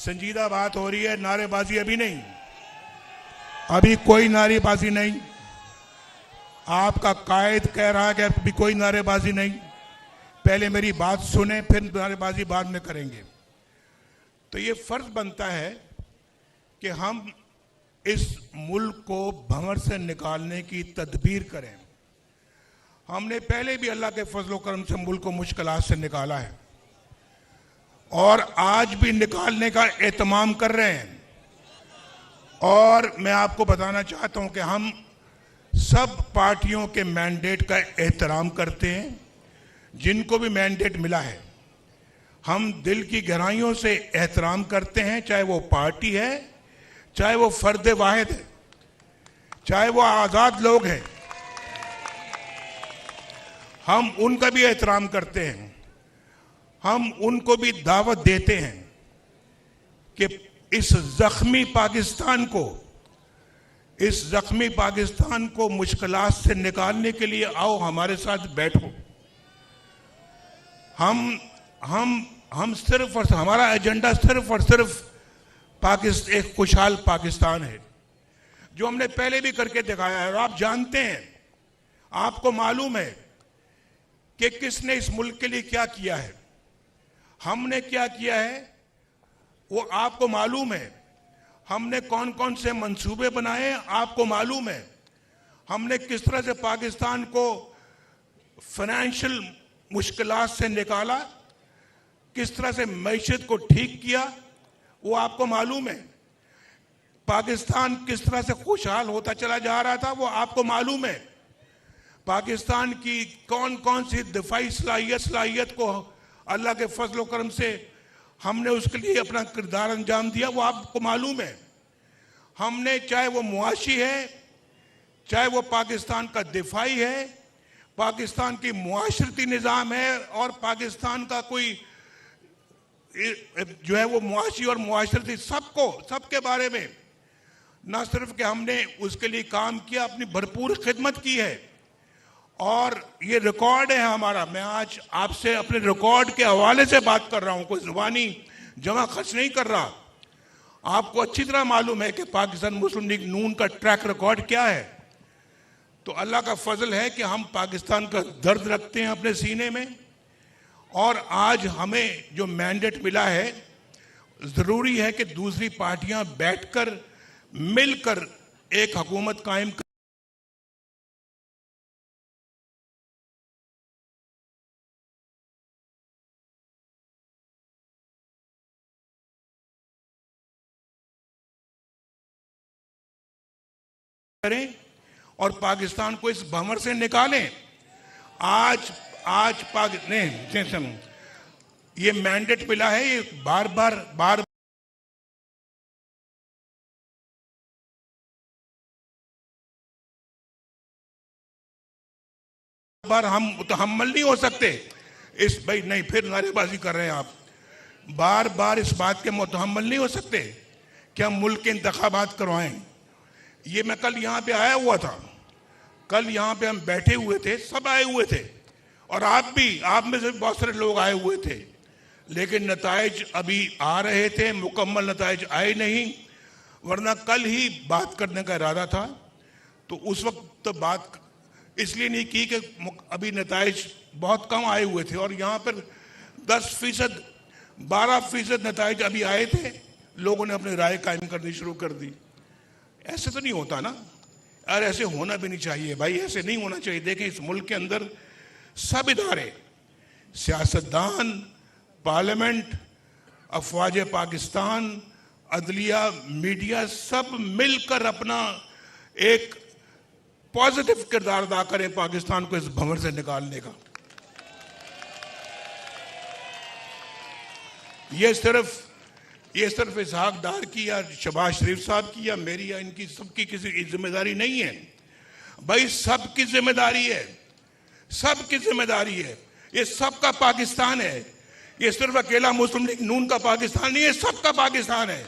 संजीदा बात हो रही है, नारेबाजी अभी नहीं, अभी कोई नारेबाजी नहीं। आपका कायद कह रहा है कि अभी कोई नारेबाजी नहीं। पहले मेरी बात सुने, फिर नारेबाजी बाद में करेंगे। तो ये फर्ज बनता है कि हम इस मुल्क को भंवर से निकालने की तदबीर करें। हमने पहले भी अल्लाह के फजल करम से मुल्क को मुश्किलात से निकाला है और आज भी निकालने का एहतमाम कर रहे हैं। और मैं आपको बताना चाहता हूं कि हम सब पार्टियों के मैंडेट का एहतराम करते हैं, जिनको भी मैंडेट मिला है हम दिल की गहराइयों से एहतराम करते हैं, चाहे वो पार्टी है, चाहे वो फर्द वाहिद है, चाहे वो आज़ाद लोग हैं, हम उनका भी एहतराम करते हैं। हम उनको भी दावत देते हैं कि इस जख्मी पाकिस्तान को मुश्किलात से निकालने के लिए आओ, हमारे साथ बैठो। हम सिर्फ और हमारा एजेंडा सिर्फ और सिर्फ एक खुशहाल पाकिस्तान है, जो हमने पहले भी करके दिखाया है। और आप जानते हैं, आपको मालूम है कि किसने इस मुल्क के लिए क्या किया है, हमने क्या किया है, वो आपको मालूम है। हमने कौन कौन से मंसूबे बनाए, आपको मालूम है। हमने किस तरह से पाकिस्तान को फाइनेंशियल मुश्किलात से निकाला, किस तरह से मईशत को ठीक किया, वो आपको मालूम है। पाकिस्तान किस तरह से खुशहाल होता चला जा रहा था, वो आपको मालूम है। पाकिस्तान की कौन कौन सी दिफाई सलाहियत को अल्लाह के फजल करम से हमने उसके लिए अपना किरदार अंजाम दिया, वो आपको मालूम है। हमने, चाहे वो मुआशी है, चाहे वो पाकिस्तान का दिफाई है, पाकिस्तान की मुआशरती निज़ाम है, और पाकिस्तान का कोई जो है वो मुआशी और मुआशरती, सबके बारे में न सिर्फ कि हमने उसके लिए काम किया, अपनी भरपूर खिदमत की है। और ये रिकॉर्ड है हमारा। मैं आज आपसे अपने रिकॉर्ड के हवाले से बात कर रहा हूं, कोई जुबानी जमा खर्च नहीं कर रहा। आपको अच्छी तरह मालूम है कि पाकिस्तान मुस्लिम लीग नून का ट्रैक रिकॉर्ड क्या है। तो अल्लाह का फजल है कि हम पाकिस्तान का दर्द रखते हैं अपने सीने में, और आज हमें जो मैंडेट मिला है, जरूरी है कि दूसरी पार्टियां बैठकर मिलकर एक हुकूमत कायम करें और पाकिस्तान को इस भंवर से निकालें। आज पाकिस्तान ये मैंडेट मिला है, ये बार हम मुतहम्मल नहीं हो सकते इस, भाई नहीं, फिर नारेबाजी कर रहे हैं आप। बार इस बात के मुतहम्मल नहीं हो सकते कि हम मुल्क के इंतखाबात करवाएं। ये मैं कल यहाँ पे आया हुआ था, कल यहाँ पे हम बैठे हुए थे, सब आए हुए थे, और आप में से बहुत सारे लोग आए हुए थे, लेकिन नताइज अभी आ रहे थे, मुकम्मल नताइज आए नहीं। वरना कल ही बात करने का इरादा था, तो उस वक्त तो बात इसलिए नहीं की कि अभी नताइज बहुत कम आए हुए थे, और यहाँ पर 10%, 12% नताइज अभी आए थे। लोगों ने अपनी राय कायम करनी शुरू कर दी। ऐसे तो नहीं होता ना, और ऐसे होना भी नहीं चाहिए भाई, ऐसे नहीं होना चाहिए। देखें, इस मुल्क के अंदर सब इदारे, सियासतदान, पार्लियामेंट, अफवाज पाकिस्तान, अदलिया, मीडिया, सब मिलकर अपना एक पॉजिटिव किरदार अदा करें पाकिस्तान को इस भंवर से निकालने का। ये सिर्फ इसहाक डार की या शहबाज शरीफ साहब की या मेरी या इनकी, सबकी किसी की जिम्मेदारी नहीं है भाई, सबकी जिम्मेदारी है, सबकी जिम्मेदारी है। ये सबका पाकिस्तान है, ये सिर्फ अकेला मुस्लिम लीग नून का पाकिस्तान नहीं है, सबका पाकिस्तान है।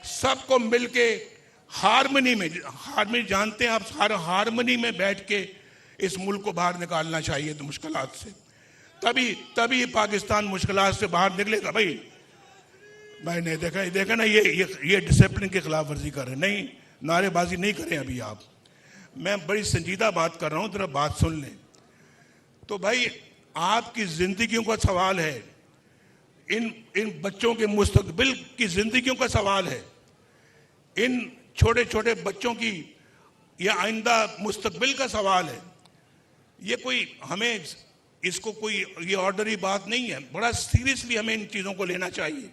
सबको मिलके हारमनी जानते हैं आप, हारमनी में बैठ के इस मुल्क को बाहर निकालना चाहिए तो मुश्किलात से। तभी तभी पाकिस्तान मुश्किलात से बाहर निकलेगा। भाई मैंने देखा ना, ये डिसिप्लिन की खिलाफ वर्जी कर रहे हैं। नहीं, नारेबाजी नहीं करें अभी आप। मैं बड़ी संजीदा बात कर रहा हूं, जरा बात सुन लें। तो भाई आपकी जिंदगियों का सवाल है, इन बच्चों के मुस्तकबिल की जिंदगियों का सवाल है, इन छोटे छोटे बच्चों की या आइंदा मुस्तकबिल का सवाल है। ये कोई हमें इसको कोई ये ऑर्डनरी बात नहीं है, बड़ा सीरियसली हमें इन चीज़ों को लेना चाहिए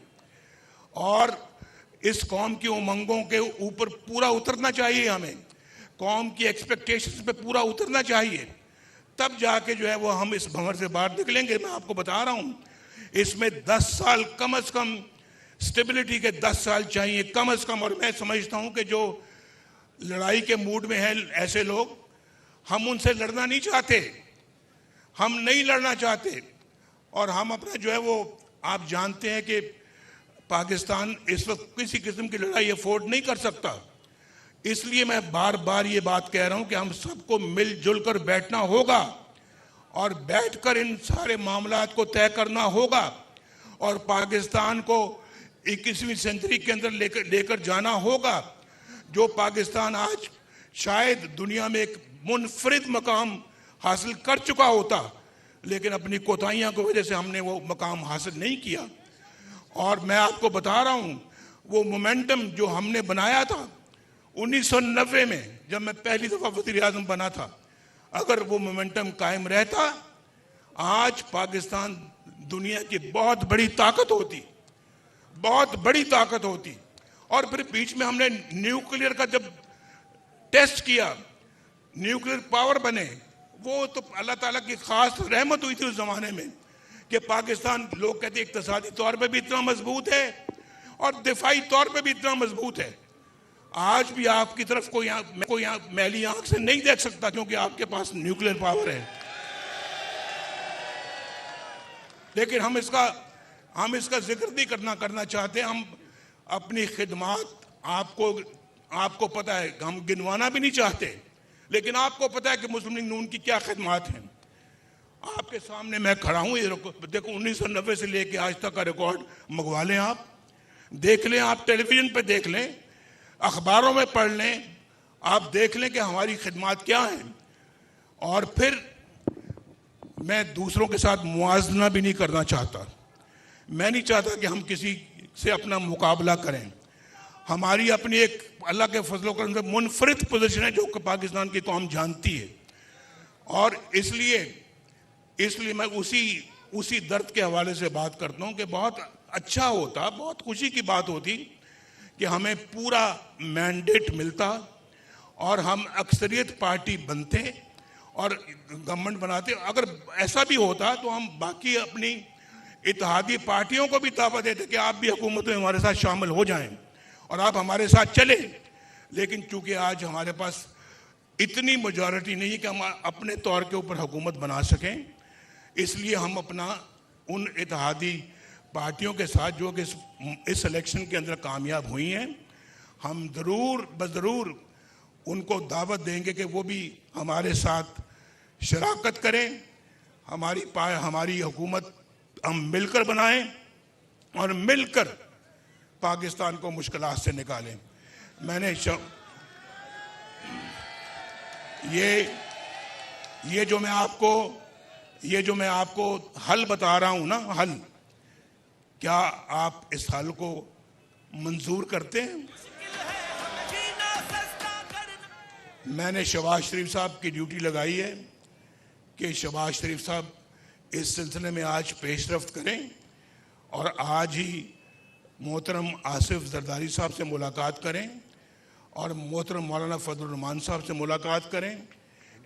और इस कौम की उमंगों के ऊपर पूरा उतरना चाहिए। हमें कौम की एक्सपेक्टेशंस पे पूरा उतरना चाहिए, तब जाके जो है वो हम इस भंवर से बाहर निकलेंगे। मैं आपको बता रहा हूँ, इसमें 10 साल कम से कम स्टेबिलिटी के 10 साल चाहिए कम से कम। और मैं समझता हूँ कि जो लड़ाई के मूड में हैं ऐसे लोग, हम उनसे लड़ना नहीं चाहते, हम नहीं लड़ना चाहते। और हम अपना जो है वो, आप जानते हैं कि पाकिस्तान इस वक्त किसी किस्म की लड़ाई अफोर्ड नहीं कर सकता। इसलिए मैं बार बार ये बात कह रहा हूं कि हम सबको मिलजुल कर बैठना होगा और बैठकर इन सारे मामलात को तय करना होगा और पाकिस्तान को 21वीं सेंचुरी के अंदर लेकर जाना होगा। जो पाकिस्तान आज शायद दुनिया में एक मुनफरिद मकाम हासिल कर चुका होता, लेकिन अपनी कोताहियों की वजह से हमने वो मकाम हासिल नहीं किया। और मैं आपको बता रहा हूं, वो मोमेंटम जो हमने बनाया था 1990 में, जब मैं पहली दफा वज़ीर आज़म बना था, अगर वो मोमेंटम कायम रहता, आज पाकिस्तान दुनिया की बहुत बड़ी ताकत होती, बहुत बड़ी ताकत होती। और फिर बीच में हमने न्यूक्लियर का जब टेस्ट किया, न्यूक्लियर पावर बने, वो तो अल्लाह ताला की खास रहमत हुई थी उस जमाने में कि पाकिस्तान, लोग कहते हैं इक्तिसादी तौर पे भी इतना मजबूत है और दिफाई तौर पे भी इतना मजबूत है। आज भी आपकी तरफ कोई यहाँ मैली आंख से नहीं देख सकता, क्योंकि आपके पास न्यूक्लियर पावर है। लेकिन हम इसका जिक्र नहीं करना चाहते। हम अपनी खिदमत, आपको पता है, हम गिनवाना भी नहीं चाहते, लेकिन आपको पता है कि मुस्लिम लीग नून की क्या खिदमत हैं। आपके सामने मैं खड़ा हूं, ये देखो 1990 से लेके आज तक का रिकॉर्ड मंगवा लें, आप देख लें, आप टेलीविजन पे देख लें, अखबारों में पढ़ लें, आप देख लें कि हमारी खिदमत क्या है। और फिर मैं दूसरों के साथ मुआवजा भी नहीं करना चाहता। मैं नहीं चाहता कि हम किसी से अपना मुकाबला करें। हमारी अपनी एक अल्लाह के फजल करम से मुनफरिद पोजीशन है जो कि पाकिस्तान की कौम जानती है। और इसलिए मैं उसी दर्द के हवाले से बात करता हूँ कि बहुत अच्छा होता, बहुत खुशी की बात होती कि हमें पूरा मैंडेट मिलता और हम अक्सरियत पार्टी बनते और गवर्नमेंट बनाते। अगर ऐसा भी होता तो हम बाकी अपनी इत्तेहादी पार्टियों को भी दावत देते कि आप भी हुकूमत में हमारे साथ शामिल हो जाएं और आप हमारे साथ चले। लेकिन चूंकि आज हमारे पास इतनी मेजॉरिटी नहीं है कि हम अपने तौर के ऊपर हुकूमत बना सकें, इसलिए हम अपना उन इत्तेहादी पार्टियों के साथ जो कि इस इलेक्शन के अंदर कामयाब हुई हैं, हम ज़रूर उनको दावत देंगे कि वो भी हमारे साथ शराकत करें। हमारी हुकूमत हम मिलकर बनाएं और मिलकर पाकिस्तान को मुश्किलात से निकालें। ये जो मैं आपको हल बता रहा हूं ना, हल, क्या आप इस हल को मंजूर करते हैं? मैंने शहबाज शरीफ साहब की ड्यूटी लगाई है कि शहबाज शरीफ साहब इस सिलसिले में आज पेशरफ्त करें और आज ही मोहतरम आसिफ जरदारी साहब से मुलाकात करें और मोहतरम मौलाना फजलुर रहमान साहब से मुलाकात करें,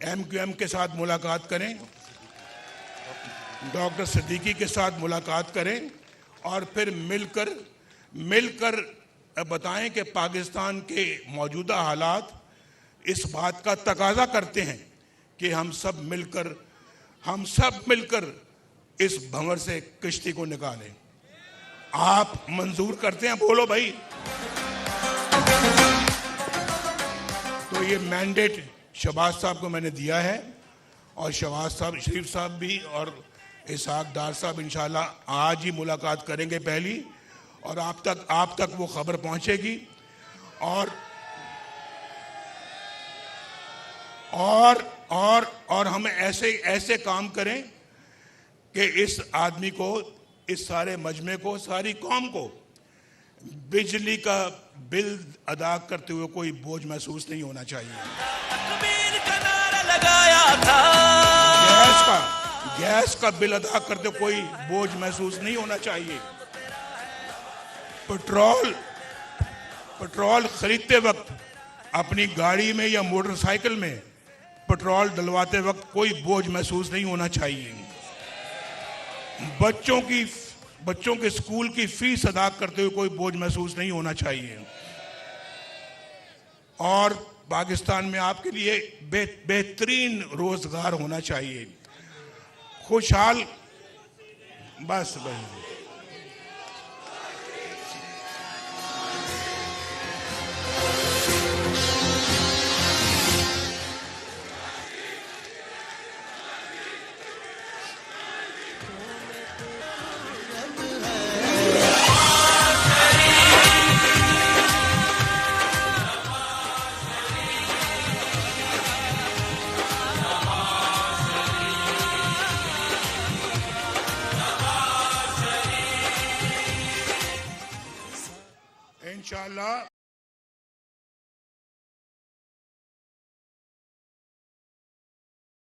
MQM के साथ मुलाकात करें, डॉक्टर सिद्दीकी के साथ मुलाकात करें और फिर मिलकर बताएं कि पाकिस्तान के मौजूदा हालात इस बात का तकाजा करते हैं कि हम सब मिलकर इस भंवर से किश्ती को निकालें। आप मंजूर करते हैं? बोलो भाई। तो ये मैंडेट शहबाज साहब को मैंने दिया है और शहबाज साहब, शरीफ साहब भी और इसहाक डार साहब इंशाल्लाह आज ही मुलाकात करेंगे पहली, और आप तक वो खबर पहुंचेगी। और हम ऐसे काम करें कि इस आदमी को, इस सारे मजमे को, सारी कौम को बिजली का बिल अदा करते हुए कोई बोझ महसूस नहीं होना चाहिए। तकबीर का नारा लगाया था, गैस का बिल अदा करते कोई बोझ महसूस नहीं होना चाहिए। पेट्रोल खरीदते वक्त अपनी गाड़ी में या मोटरसाइकिल में पेट्रोल डलवाते वक्त कोई बोझ महसूस नहीं होना चाहिए। बच्चों के स्कूल की फीस अदा करते हुए कोई बोझ महसूस नहीं होना चाहिए। और पाकिस्तान में आपके लिए बेहतरीन रोजगार होना चाहिए, खुशहाल। बस भाई, इंशाअल्लाह